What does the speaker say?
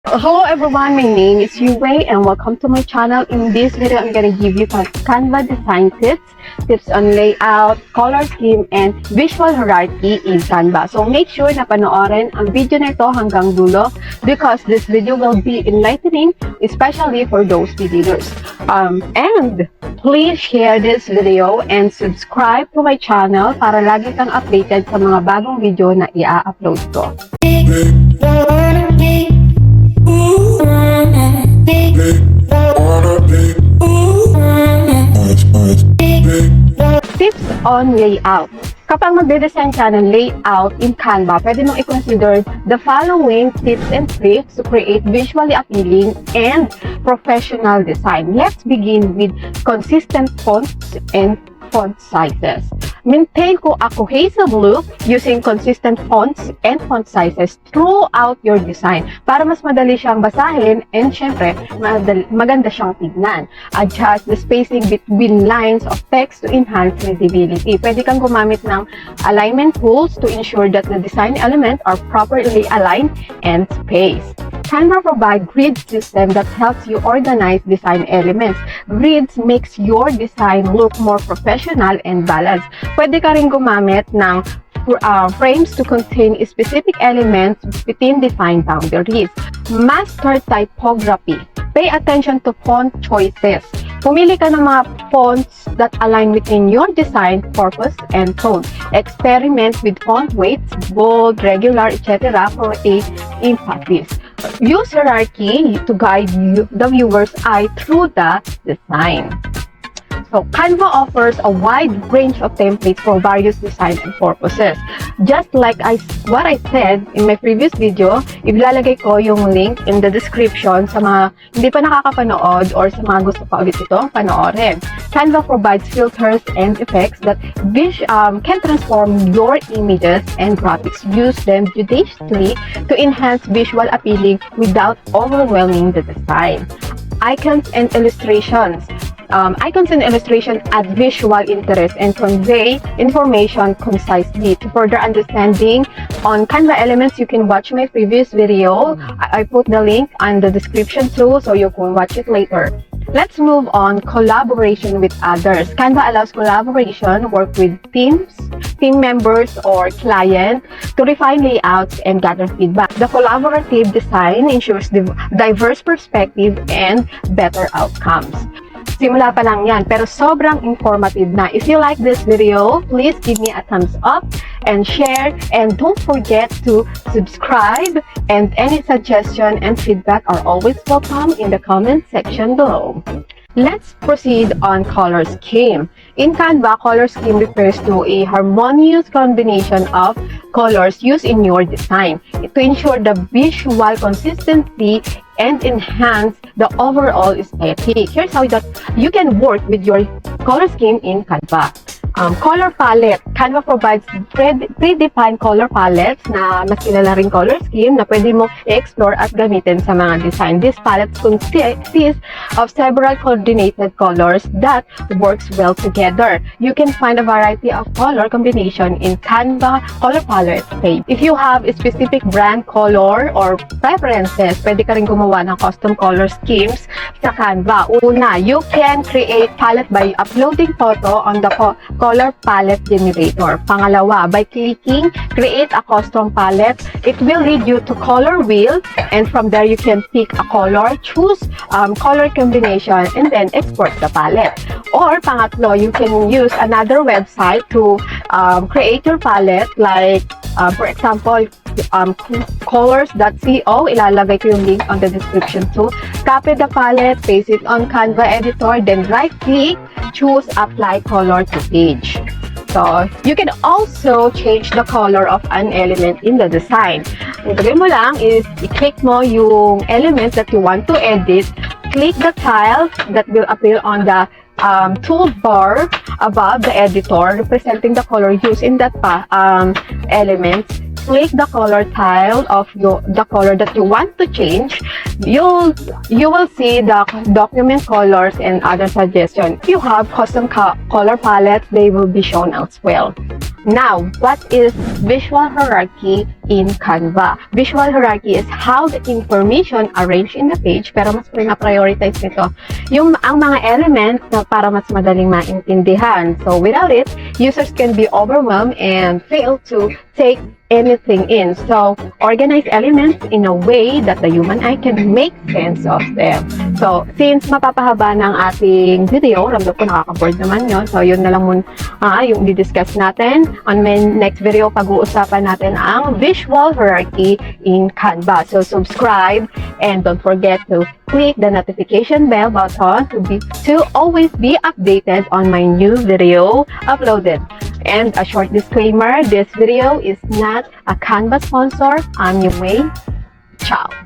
Hello everyone, my name is Yue and welcome to my channel. In this video, I'm gonna give you Canva design tips on layout, color scheme, and visual hierarchy in Canva. So make sure na panoorin ang video na ito hanggang dulo because this video will be enlightening, especially for those beginners. And please share this video and subscribe to my channel para lagi kang updated sa mga bagong video na i-upload ko. Tips on layout. Kapag magde-design ka ng layout in Canva, pwede mong i-consider the following tips and tricks to create visually appealing and professional design. Let's begin with consistent fonts and font sizes. Maintain a cohesive look using consistent fonts and font sizes throughout your design para mas madali siyang basahin and syempre maganda siyang tignan. Adjust the spacing between lines of text to enhance readability. Pwede kang gumamit ng alignment tools to ensure that the design elements are properly aligned and spaced. Canva provides grid system that helps you organize design elements. Grids makes your design look more professional and balanced. Pwede ka rin gumamit ng frames to contain specific elements within defined boundaries. Master typography. Pay attention to font choices. Pumili ka ng mga fonts that align within your design, purpose, and tone. Experiment with font weights, bold, regular, etc. for emphasis. Use hierarchy to guide the viewer's eye through the design. So, Canva offers a wide range of templates for various design and purposes. Just like what I said in my previous video, ilalagay ko yung link in the description sa mga hindi pa nakakapanood or sa mga gusto pa ulit itong panoorin. Canva provides filters and effects that can transform your images and graphics. Use them judiciously to enhance visual appealing without overwhelming the design. Icons and illustrations. Icons and illustration add visual interest and convey information concisely. To further understanding on Canva elements, you can watch my previous video. I put the link on the description too, so you can watch it later. Let's move on. Collaboration with others. Canva allows collaboration, work with teams, team members, or clients to refine layouts and gather feedback. The collaborative design ensures diverse perspective and better outcomes. Simula pa lang yan, pero sobrang informative na. If you like this video, please give me a thumbs up and share, and don't forget to subscribe, and any suggestion and feedback are always welcome in the comment section below. Let's proceed on color scheme. In Canva, color scheme refers to a harmonious combination of colors used in your design to ensure the visual consistency and enhance the overall aesthetic. Here's how that you can work with your color scheme in Canva. Color palette. Canva provides predefined color palettes na mas kilala ring color scheme na pwede mo i-explore at gamitin sa mga design. These palettes consist of several coordinated colors that works well together. You can find a variety of color combination in Canva color palette page. If you have a specific brand color or preferences, pwede ka rin gumawa ng custom color schemes sa Canva. Una, you can create palette by uploading photo on the color palette generator. Pangalawa, by clicking create a custom palette, it will lead you to color wheel, and from there you can pick a color, choose color combination, and then export the palette. Or pangatlo, you can use another website to create your palette, like for example, colors.co. Ilalagay ko yung link on the description too. Copy the palette, paste it on Canva editor, then right click, choose apply color to page. So, you can also change the color of an element in the design. Ang gawin mo lang is i-click mo yung element that you want to edit, click the tile that will appear on the toolbar above the editor representing the color used in that element. Click the color tile of the color that you want to change. You will see the document colors and other suggestions. If you have custom color palettes, they will be shown as well. Now, what is visual hierarchy in Canva? Visual hierarchy is how the information arranged in the page, pero mas prioritize nito ang mga elements na para mas madaling maintindihan. So, without it, users can be overwhelmed and fail to take anything in. So, organize elements in a way that the human eye can make sense of them. So, since mapapahaba ng ating video, ramdam ko nakaka-board naman yun. So, yun na lang muna yung di-discuss natin. On my next video, pag-uusapan natin ang visual hierarchy in Canva. So, subscribe and don't forget to click the notification bell button to always be updated on my new video uploaded. And a short disclaimer, this video is not a Canva sponsor. I'm Yung Wei. Ciao.